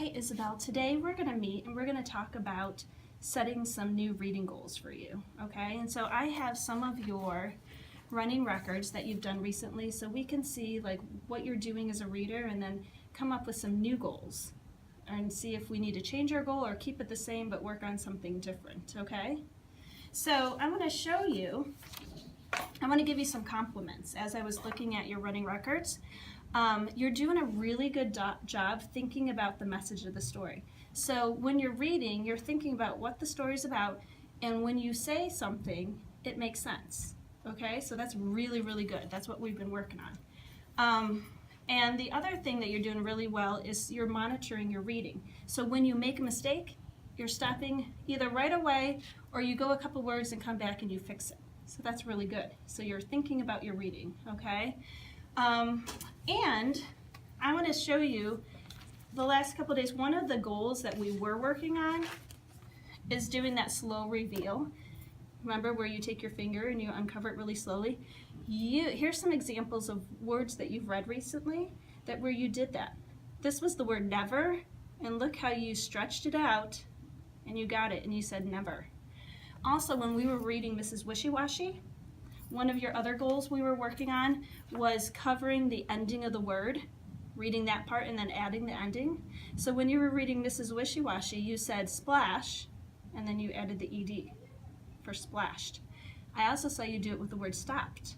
Hi, Isabel. Today we're going to meet and we're going to talk about setting some new reading goals for you, okay? And so I have some of your running records that you've done recently so we can see like what you're doing as a reader and then come up with some new goals and see if we need to change our goal or keep it the same but work on something different, okay? So I'm going to show you, I want to give you some compliments as I was looking at your running records. You're doing a really good job thinking about the message of the story. So when you're reading, you're thinking about what the story's about, and when you say something, it makes sense. Okay, so that's really, really good. That's what we've been working on. And the other thing that you're doing really well is you're monitoring your reading. So when you make a mistake, you're stopping either right away or you go a couple words and come back and you fix it. So that's really good. So you're thinking about your reading, okay? And I want to show you the last couple days, one of the goals that we were working on is doing that slow reveal. Remember where you take your finger and you uncover it really slowly? Here's some examples of words that you've read recently that where you did that. This was the word never, and look how you stretched it out and you got it and you said never. Also, when we were reading Mrs. Wishy-Washy, one of your other goals we were working on was covering the ending of the word, reading that part and then adding the ending. So when you were reading Mrs. Wishy-Washy, you said splash, and then you added the ed for splashed. I also saw you do it with the word stopped.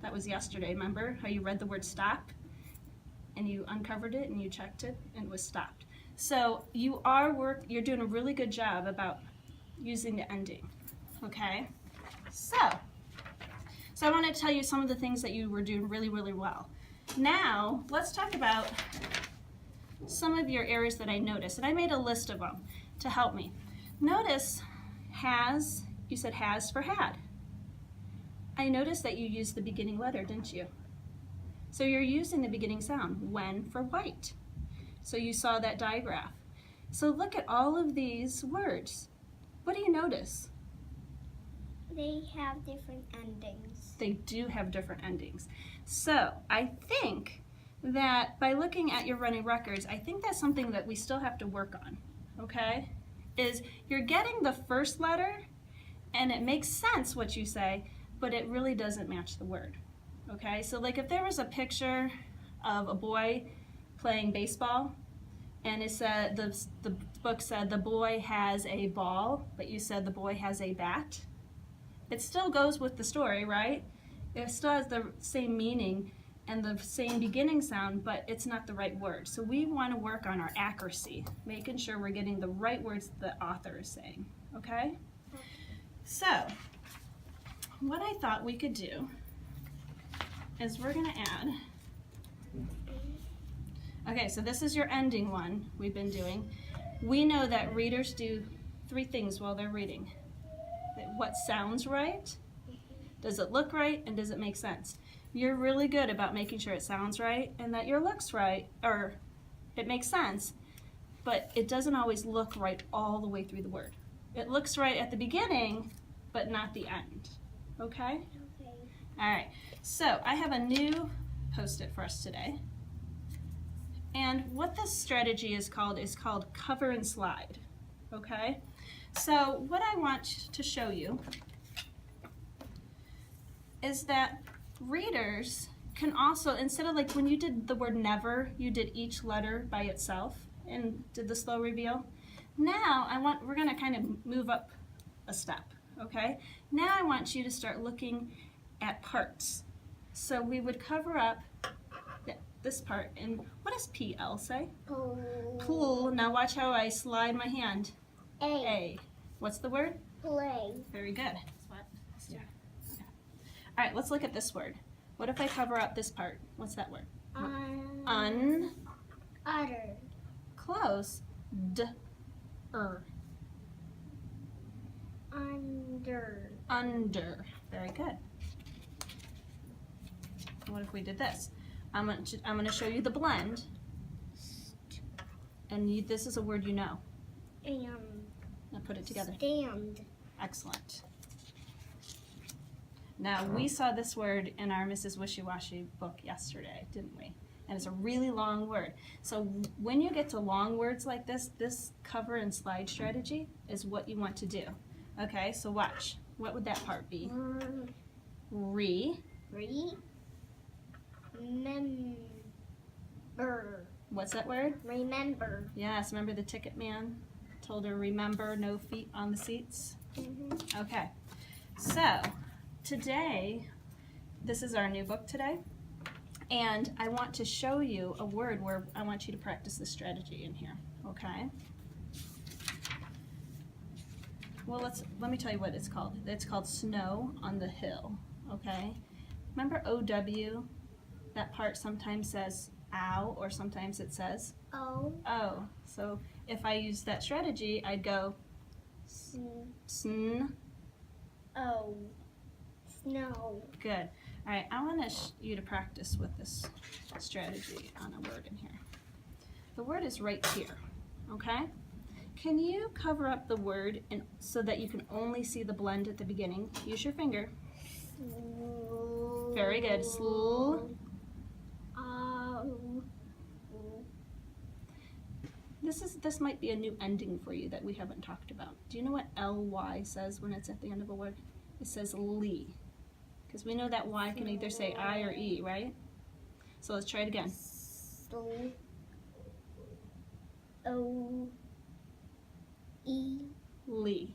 That was yesterday, remember how you read the word stop and you uncovered it and you checked it and it was stopped. So you're doing a really good job about using the ending, okay? So I want to tell you some of the things that you were doing really, really well. Now, let's talk about some of your areas that I noticed, and I made a list of them to help me. Notice has, you said has for had. I noticed that you used the beginning letter, didn't you? So you're using the beginning sound, when for white. So you saw that digraph. So look at all of these words. What do you notice? They have different endings. They do have different endings. So I think that by looking at your running records, I think that's something that we still have to work on, okay? Is you're getting the first letter and it makes sense what you say, but it really doesn't match the word, okay? So like if there was a picture of a boy playing baseball and it said, the book said the boy has a ball, but you said the boy has a bat, it still goes with the story, right? It still has the same meaning and the same beginning sound, but it's not the right word. So we want to work on our accuracy, making sure we're getting the right words the author is saying, okay? So, what I thought we could do is we're going to add, okay, so this is your ending one we've been doing. We know that readers do 3 things while they're reading. What sounds right, does it look right, and does it make sense? You're really good about making sure it sounds right and that your looks right, or it makes sense, but it doesn't always look right all the way through the word. It looks right at the beginning, but not the end, okay? Okay. All right, so I have a new post-it for us today. And what this strategy is called cover and slide, okay? So what I want to show you is that readers can also, instead of like when you did the word never, you did each letter by itself and did the slow reveal. Now we're gonna kind of move up a step, okay? Now I want you to start looking at parts. So we would cover up this part, and what does PL say? Pull. Now watch how I slide my hand. A. What's the word? Play. Very good. What? Okay. All right, let's look at this word. What if I cover up this part? What's that word? Utter. Close. Under. Under. Very good. What if we did this? I'm going to show you the blend. And this is a word you know. Now put it together. Stand. Excellent. Now we saw this word in our Mrs. Wishy-Washy book yesterday, didn't we? and it's a really long word. So when you get to long words like this cover and slide strategy is what you want to do. Okay, so watch. What would that part be? Remember. What's that word? Remember. Yes, remember the ticket man told her, remember, no feet on the seats? Okay, so today, this is our new book today, and I want to show you a word where I want you to practice this strategy in here, okay? Well, let me tell you what it's called. It's called Snow on the Hill, okay? Remember OW? That part sometimes says ow, or sometimes it says Oh. oh. So if I use that strategy, I'd go sn. Oh. Snow. Good. All right, I want you to practice with this strategy on a word in here. The word is right here, okay? Can you cover up the word so that you can only see the blend at the beginning? Use your finger. Very good. Sl. This might be a new ending for you that we haven't talked about. Do you know what ly says when it's at the end of a word? It says lee. Because we know that y can either say I or e, right? So let's try it again. Lee.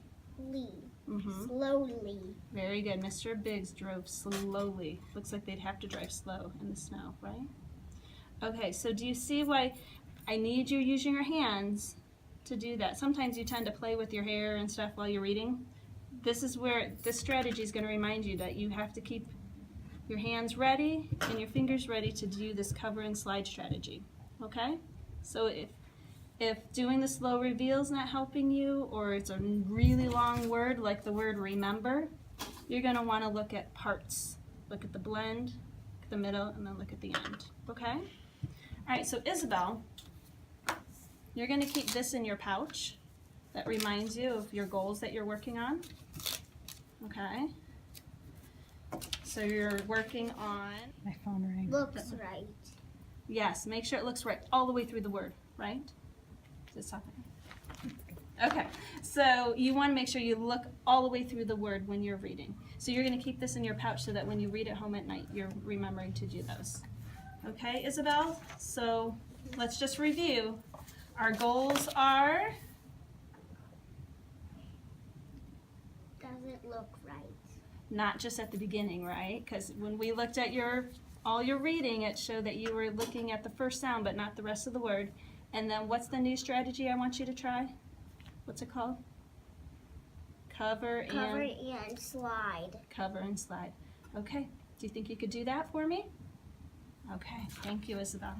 Slowly. Very good. Mr. Biggs drove slowly. Looks like they'd have to drive slow in the snow, right? Okay, so do you see why I need you using your hands to do that? Sometimes you tend to play with your hair and stuff while you're reading. This is where this strategy is going to remind you that you have to keep your hands ready and your fingers ready to do this cover and slide strategy. Okay? So if doing the slow reveal is not helping you, or it's a really long word like the word remember, you're going to want to look at parts. Look at the blend, look at the middle, and then look at the end. Okay? All right, so Isabel, you're going to keep this in your pouch. That reminds you of your goals that you're working on. Okay? So you're working on... My phone rang. Looks right. Yes, make sure it looks right all the way through the word, right? Is it stopping? Okay, so you want to make sure you look all the way through the word when you're reading. So you're going to keep this in your pouch so that when you read at home at night, you're remembering to do those. Okay, Isabel? So let's just review. Our goals are... Doesn't look right. Not just at the beginning, right? Because when we looked at all your reading, it showed that you were looking at the first sound but not the rest of the word. And then what's the new strategy I want you to try? What's it called? Cover and slide. Cover and slide. Okay. Do you think you could do that for me? Okay. Thank you, Isabel.